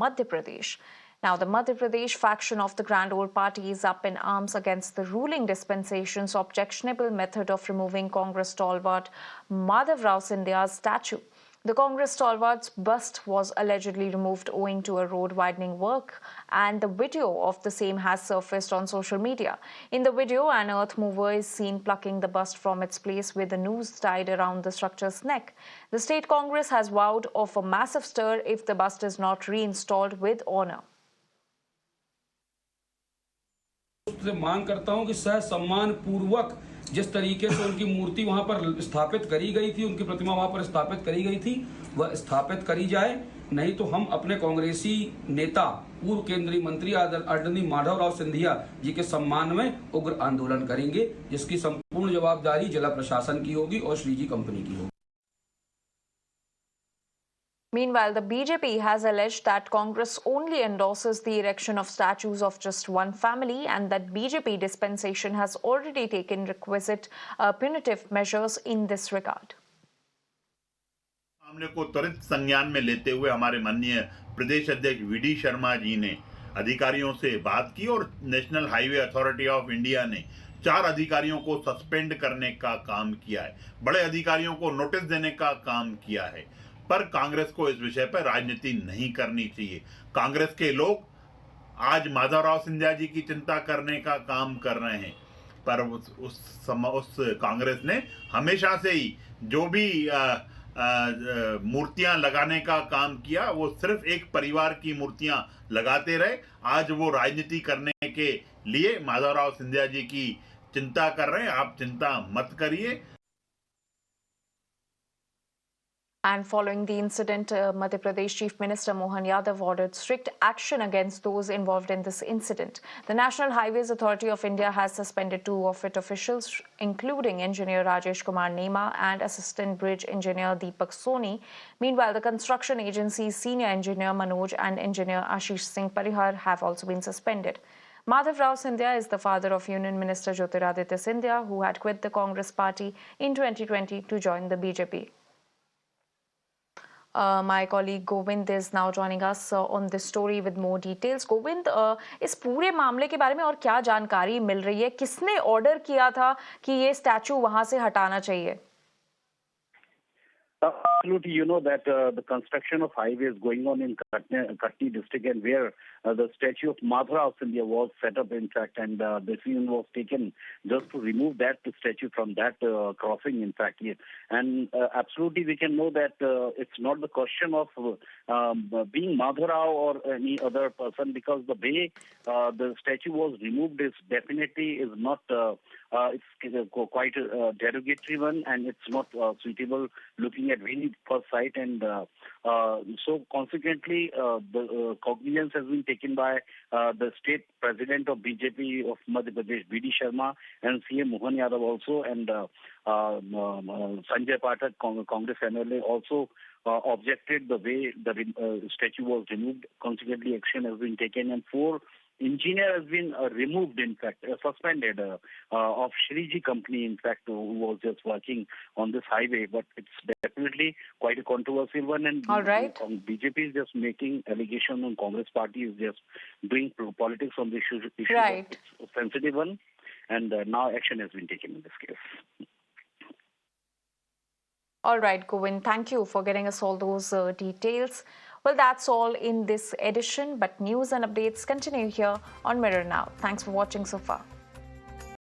Madhya Pradesh. Now, the Madhya Pradesh faction of the Grand Old Party is up in arms against the ruling dispensation's objectionable method of removing Congress stalwart Madhav Rao Scindia's statue. The Congress stalwart's bust was allegedly removed owing to a road widening work, and the video of the same has surfaced on social media. In the video, an earth mover is seen plucking the bust from its place with a noose tied around the structure's neck. The state Congress has vowed of a massive stir if the bust is not reinstalled with honor. से मांग करता हूं कि सह सम्मान पूर्वक जिस तरीके से उनकी मूर्ति वहां पर स्थापित करी गई थी, उनकी प्रतिमा वहां पर स्थापित करी गई थी, वह स्थापित करी जाए। नहीं तो हम अपने कांग्रेसी नेता पूर्व केंद्रीय मंत्री आदरणीय माधव राव सिंधिया जी के सम्मान में उग्र आंदोलन करेंगे, जिसकी संपूर्ण जवाबदारी जिला प्रशासन की होगी और श्रीजी कंपनी की होगी। Meanwhile, the BJP has alleged that Congress only endorses the erection of statues of just one family and that BJP dispensation has already taken requisite punitive measures in this regard. मामले को त्वरित संज्ञान में लेते हुए हमारे माननीय प्रदेश अध्यक्ष वीडी शर्मा जी ने अधिकारियों से बात की और national highway authority of India ने 4 अधिकारियों को सस्पेंड करने का काम किया है, बड़े अधिकारियों को नोटिस देने का काम किया है। पर कांग्रेस को इस विषय पर राजनीति नहीं करनी चाहिए। कांग्रेस के लोग आज माधवराव सिंधिया जी की चिंता करने का काम कर रहे हैं, पर उस कांग्रेस ने हमेशा से ही जो भी मूर्तियां लगाने का काम किया, वो सिर्फ एक परिवार की मूर्तियां लगाते रहे। आज वो राजनीति करने के लिए माधवराव सिंधिया जी की चिंता कर रहे हैं। आप चिंता मत करिए। And following the incident, Madhya Pradesh Chief Minister Mohan Yadav ordered strict action against those involved in this incident. The National Highways Authority of India has suspended 2 of its officials, including Engineer Rajesh Kumar Nema and Assistant Bridge Engineer Deepak Soni. Meanwhile, the construction agency's Senior Engineer Manoj and Engineer Ashish Singh Parihar have also been suspended. Madhav Rao Scindia is the father of Union Minister Jyotiraditya Scindia, who had quit the Congress party in 2020 to join the BJP. My colleague Govind is now joining us on this story with more details. Govind, इस पूरे मामले के बारे में और क्या जानकारी मिल रही है? किसने ऑर्डर किया था कि ये स्टैचू वहां से हटाना चाहिए? Absolutely, you know that the construction of highway is going on in Katni district, and where the statue of Madhav Scindia was set up, in fact, and the decision was taken just to remove that statue from that crossing, in fact. Yeah. And absolutely, we can know that it's not the question of being Madhav or any other person, because the way the statue was removed is definitely is not. It's quite a derogatory one, and it's not suitable looking at very first sight, and so consequently the cognizance has been taken by the state president of BJP of Madhya Pradesh, B.D. Sharma, and CM Mohan Yadav also, and Sanjay Pathak, Congress MLA, also objected the way the statue was removed. Consequently, action has been taken, and 4 engineer has been removed, in fact, suspended of Shriji company, in fact, who was just working on this highway. But it's definitely quite a controversial one. And all right, BJP is just making allegation on Congress party is just doing politics on the issue. Right. It's a sensitive one, and now action has been taken in this case. All right, Govind, thank you for getting us all those details. Well, that's all in this edition, but news and updates continue here on Mirror Now. Thanks for watching so far.